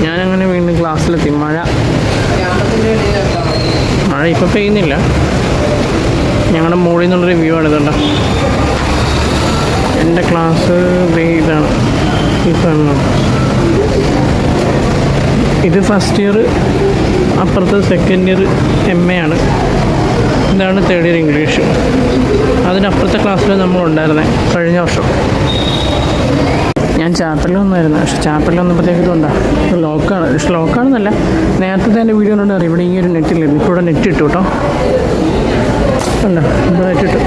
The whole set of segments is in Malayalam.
ഞാനങ്ങനെ വീണ്ടും ക്ലാസ്സിലെത്തി. മഴ ഇപ്പോൾ പെയ്യുന്നില്ല. ഞങ്ങളുടെ മുകളിൽ നിന്നുള്ളൊരു വ്യൂ ആണ് ഇതുണ്ട്. എൻ്റെ ക്ലാസ് ഇതാണ് ഈ കാണുന്നത്. ഇത് ഫസ്റ്റ് ഇയർ, അപ്പുറത്ത് സെക്കൻഡ് ഇയർ MA ആണ്. ഇതാണ് തേർഡ് ഇയർ ഇംഗ്ലീഷ്. അതിനപ്പുറത്തെ ക്ലാസ്സിൽ നമ്മളുണ്ടായിരുന്നത് കഴിഞ്ഞ വർഷം. ഞാൻ ചാപ്പലിൽ വന്നായിരുന്നു. പക്ഷേ ചാപ്പലിൽ വന്നപ്പോഴത്തേക്ക് ഇതുണ്ടാകും ലോക്കാണ്. പക്ഷെ ലോക്കാണെന്നല്ല, നേരത്തെ എൻ്റെ വീഡിയോ കണ്ടാൽ അറിയാം. ഇവിടെ ഈ ഒരു നെറ്റില്ലായിരുന്നു. ഇപ്പോൾ ഇവിടെ നെറ്റ് ഇട്ടു കേട്ടോ. അല്ല, ഇവിടെ നെറ്റ് ഇട്ടു.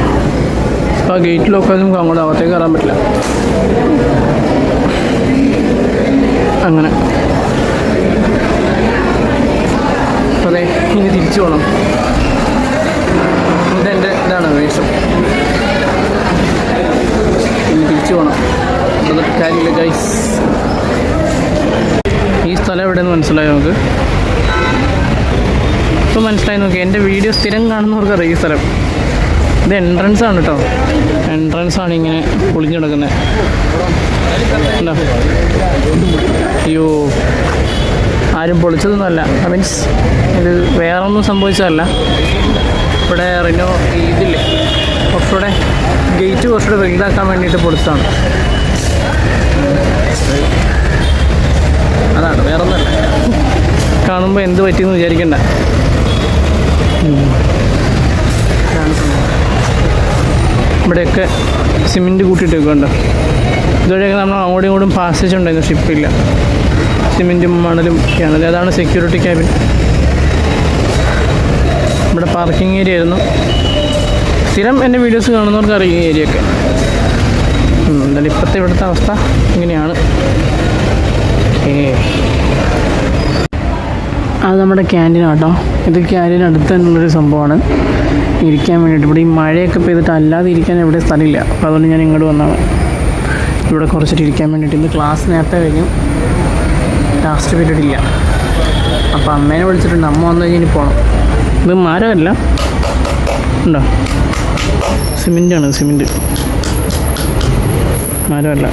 അപ്പോൾ ആ ഗേറ്റ് ലോക്കാതെ നമുക്ക് അങ്ങോട്ട് അകത്തേക്ക് കയറാൻ പറ്റില്ല. അങ്ങനെ അപ്പോൾ അതെ, ഇനി തിരിച്ചു പോകണം. ഇതാണ് വേഷം. ഇനി തിരിച്ചു പോകണം. അതൊക്കെ കാര്യമില്ല ഗൈസ്. ഈ സ്ഥലം എവിടെയെന്ന് മനസ്സിലായോ നമുക്ക്? ഇപ്പോൾ മനസ്സിലായി നോക്കി. എൻ്റെ വീഡിയോ സ്ഥിരം കാണുന്നവർക്കറിയാം ഈ സ്ഥലം. ഇത് എൻട്രൻസ് ആണ് കേട്ടോ. എൻട്രൻസ് ആണ് ഇങ്ങനെ പൊളിഞ്ഞു കിടക്കുന്നത്. അയ്യോ, ആരും പൊളിച്ചതൊന്നുമല്ല. മീൻസ് ഇത് വേറൊന്നും സംഭവിച്ചതല്ല. ഇവിടെ ഇതില്ലേ, കുറച്ചുകൂടെ ഗേറ്റ് കുറച്ചുകൂടെ വലുതാക്കാൻ വേണ്ടിയിട്ട് പൊളിച്ചതാണ്. അതാണ്, വേറൊന്നുമല്ല. കാണുമ്പോൾ എന്ത് പറ്റിയെന്ന് വിചാരിക്കണ്ട. ഇവിടെയൊക്കെ സിമെൻറ്റ് കൂട്ടിയിട്ടേക്കുണ്ട്. ഇതുവരെയൊക്കെ നമ്മൾ അങ്ങോട്ടും ഇങ്ങോട്ടും പാസേജ് ഉണ്ടായിരുന്നു. ഷിപ്പില്ല, സിമെൻറ്റും മണലും ഒക്കെയാണ്. അതാണ് സെക്യൂരിറ്റി ക്യാബിൻ. ഇവിടെ പാർക്കിംഗ് ഏരിയ ആയിരുന്നു. സ്ഥിരം എൻ്റെ വീഡിയോസ് കാണുന്നവർക്ക് അറിയാം ഈ ഏരിയയൊക്കെ. എന്തായാലും ഇപ്പോഴത്തെ ഇവിടുത്തെ അവസ്ഥ ഇങ്ങനെയാണ്. അത് നമ്മുടെ ക്യാൻറ്റീനാട്ടോ. ഇത് ക്യാൻറ്റീൻ അടുത്ത് തന്നെയുള്ളൊരു സംഭവമാണ് ഇരിക്കാൻ വേണ്ടിയിട്ട്. ഇവിടെ ഈ മഴയൊക്കെ പെയ്തിട്ട് അല്ലാതെ ഇരിക്കാൻ എവിടെ സ്ഥലമില്ല. അപ്പോൾ അതുകൊണ്ട് ഞാൻ ഇങ്ങോട്ട് വന്നതാണ് ഇവിടെ കുറച്ചിട്ട് ഇരിക്കാൻ വേണ്ടിയിട്ട്. ഇന്ന് ക്ലാസ് നേരത്തെ കഴിഞ്ഞു, ലാസ്റ്റ് പീരീഡ് ഇല്ല. അപ്പോൾ അമ്മേനെ വിളിച്ചിട്ടുണ്ട്. അമ്മ വന്നു കഴിഞ്ഞ് ഇനി പോകണം. ഇത് മരമല്ല, ഉണ്ടോ, സിമെൻറ്റാണ്. സിമെൻറ്റ്, മരമല്ല.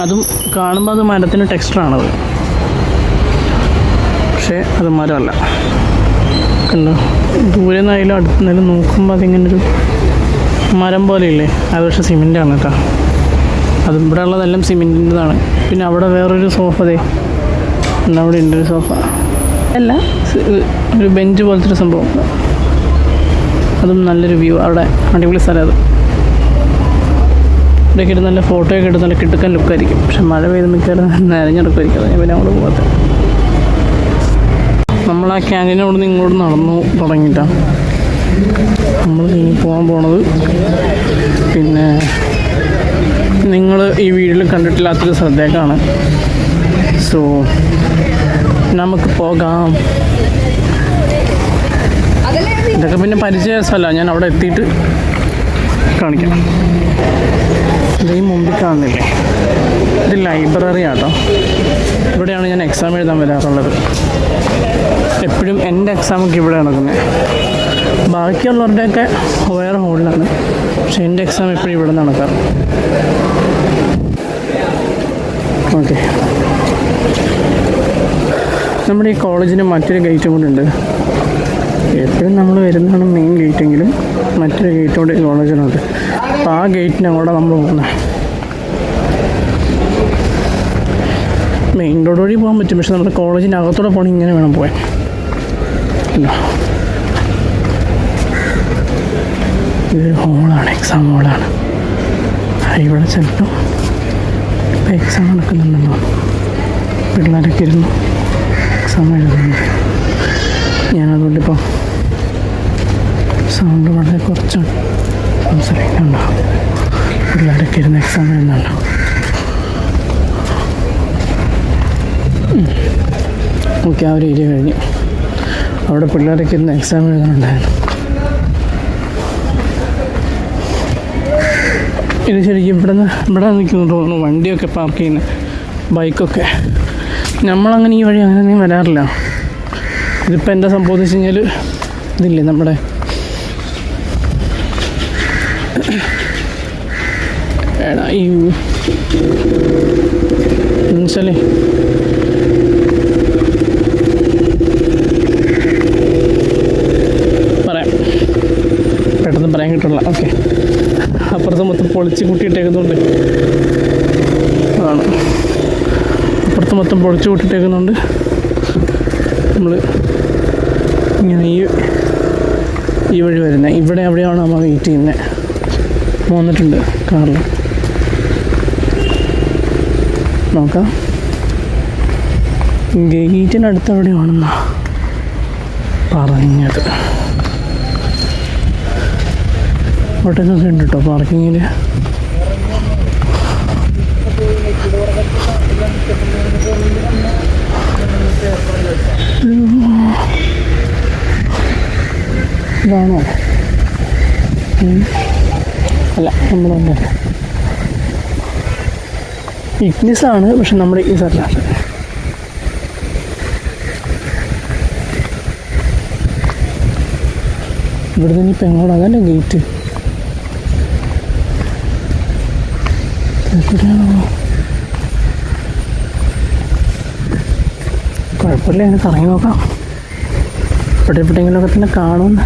അതും കാണുമ്പോൾ അത് മരത്തിന് ടെക്സ്ചറാണത്, പക്ഷേ അത് മരമല്ല. കണ്ടോ, ദൂരെ നിന്നായാലും അടുത്ത് നിന്നാലും നോക്കുമ്പോൾ അതിങ്ങനൊരു മരം പോലെയില്ലേ, അത് പക്ഷേ സിമെൻറ്റാണ് കേട്ടോ. അതും ഇവിടെ ഉള്ളതെല്ലാം സിമെൻറ്റിൻ്റെതാണ്. പിന്നെ അവിടെ വേറൊരു സോഫ ദേ അവിടെ ഉണ്ട്. ഒരു സോഫ അല്ല, ഒരു ബെഞ്ച് പോലത്തെ ഒരു സംഭവം. അതും നല്ലൊരു വ്യൂ. അവിടെ അടിപൊളി സ്ഥലം അത്. ഇവിടെയൊക്കെ ഇട്ട് നല്ല ഫോട്ടോയൊക്കെ ഇട്ട് നല്ല കിട്ടുക്കാൻ ലുക്കായിരിക്കും. പക്ഷെ മഴ പെയ്ത് മിക്കവാറും നനഞ്ഞെടുക്കുമായിരിക്കും. ഞാൻ പിന്നെ അങ്ങോട്ട് പോകാത്ത. നമ്മൾ ആ ക്യാൻറ്റീനോട് നിന്ന് ഇങ്ങോട്ട് നടന്നു തുടങ്ങിയിട്ടാണ് നമ്മൾ ഇനി പോകാൻ പോണത്. പിന്നെ നിങ്ങൾ ഈ വീഡിയോയിൽ കണ്ടിട്ടില്ലാത്തൊരു ശ്രദ്ധേക്കാണ്. സോ നമുക്ക് പോകാം. ഇതൊക്കെ പിന്നെ പരിചയ സ്ഥലമാണ്. ഞാൻ അവിടെ എത്തിയിട്ട് കാണിക്കാം. ഇത് ഈ മുമ്പിൽ കാണുന്നില്ലേ, ഇത് ലൈബ്രറി ആട്ടോ. ഇവിടെയാണ് ഞാൻ എക്സാം എഴുതാൻ വരാറുള്ളത്. എപ്പോഴും എൻ്റെ എക്സാമൊക്കെ ഇവിടെ നടക്കുന്നത്. ബാക്കിയുള്ളവരുടെയൊക്കെ വേറെ ഹോളിലാണ്, പക്ഷെ എൻ്റെ എക്സാം എപ്പോഴും ഇവിടെ നടക്കാറ്. ഓക്കെ, നമ്മുടെ ഈ കോളേജിന് മറ്റൊരു ഗേറ്റും കൂടെ ഉണ്ട്. എപ്പോഴും നമ്മൾ വരുന്നതാണ് മെയിൻ ഗേറ്റെങ്കിലും മറ്റൊരു ഗേറ്റ് കൂടെ കോളേജിനുണ്ട്. അപ്പോൾ ആ ഗേറ്റിന് അങ്ങോട്ടാണ് നമ്മൾ പോകുന്നത്. മെയിൻ റോഡ് വഴി പോകാൻ പറ്റും, പക്ഷെ നമ്മുടെ കോളേജിൻ്റെ അകത്തോടെ പോകണം. ഇങ്ങനെ വേണം പോകാൻ. ഇതൊരു ഹോളാണ്, എക്സാം ഹോളാണ്. ഇവിടെ ചിലപ്പോൾ ഇപ്പോൾ എക്സാം നടക്കുന്നുണ്ടെന്നോ, പിള്ളേരൊക്കെ ഇരുന്നു എക്സാം എഴുതുന്നുണ്ട്. ഞാനതുകൊണ്ടിപ്പം സൗണ്ട് വളരെ കുറച്ചാണ് സംസാരിക്കുന്നുണ്ടാവും. പിള്ളേരൊക്കെ ഇരുന്ന് എക്സാം എഴുതുന്നുണ്ടാവും. ഓക്കെ, ആ ഒരു ഏരിയ കഴിഞ്ഞു. അവിടെ പിള്ളേരൊക്കെ ഇരുന്ന് എക്സാം എഴുതുന്നുണ്ടായിരുന്നു. ഇത് ശരിക്കും ഇവിടെ നിൽക്കുന്നു തോന്നുന്നു. വണ്ടിയൊക്കെ പാർക്ക് ചെയ്യുന്ന ബൈക്കൊക്കെ. നമ്മളങ്ങനെ ഈ വഴി അങ്ങനെ ഒന്നും വരാറില്ല. ഇതിപ്പോൾ എന്താ സംഭവം വെച്ച് കഴിഞ്ഞാൽ, ഇതില്ലേ നമ്മുടെ ഈ എന്നുവെച്ചാലേ പറയാം, പെട്ടെന്ന് പറയാൻ കിട്ടില്ല. ഓക്കെ, അപ്പുറത്ത് മൊത്തം പൊളിച്ച് കൂട്ടിയിട്ടേക്കുന്നുണ്ട്. അതാണ്, അപ്പുറത്ത് മൊത്തം പൊളിച്ച് കൂട്ടിയിട്ടേക്കുന്നുണ്ട്. നമ്മൾ ഇങ്ങനെ ഈ വഴി വരുന്നത്, ഇവിടെ എവിടെയാണ് നമ്മൾ വെയിറ്റ് ചെയ്യുന്നത്. വന്നിട്ടുണ്ട് കാറിൽ, നോക്കാം. ഗേറ്റിനടുത്ത് എവിടെയാണെന്നാണ് പറഞ്ഞത്. ഒട്ടൊക്കെ ഉണ്ട് കേട്ടോ പാർക്കിങ്ങിൽ. ഇതാണോ? അല്ല, നമ്മളല്ല, ഇഗ്നിസാണ്, പക്ഷെ നമ്മുടെ ഇഗ്നിസല്ല. ഇവിടെ നിന്ന് ഇപ്പം എങ്ങോട്ടാ? അതല്ലേ ഗേറ്റ്. കുഴപ്പമില്ല, എനിക്ക് കറങ്ങി നോക്കാം. ഇവിടെ എവിടെയെങ്കിലുമൊക്കെ തന്നെ കാണുമെന്ന്.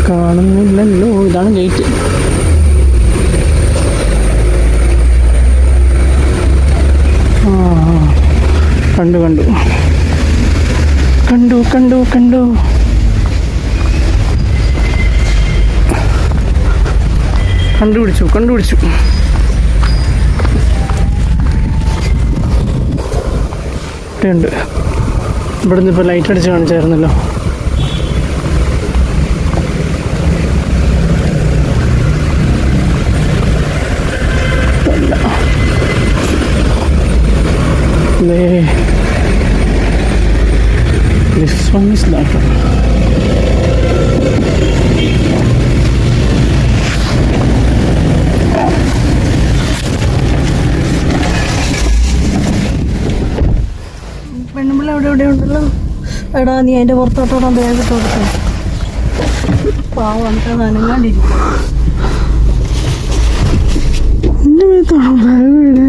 കാണുന്നില്ലല്ലോ. ഇതാണ് ഗേറ്റ്. കണ്ടു കണ്ടു കണ്ടു കണ്ടു കണ്ടു കണ്ടുപിടിച്ചു. ഉണ്ട്. ഇവിടെ നിന്ന് ഇപ്പോൾ ലൈറ്റ് അടിച്ച് കാണിച്ചായിരുന്നല്ലോ. This one is that one. പെണ്ണുമ്പിള്ള എവിടെ ഉണ്ടല്ലോ. എടാ, നീ അതിൻ്റെ പുറത്തോട്ടോടാൻ ബാഗിട്ട് കൊടുത്തു. പാവം, അത് അനങ്ങാണ്ടിരിക്കും. എൻ്റെ മേത്താണോ ബാഗ്?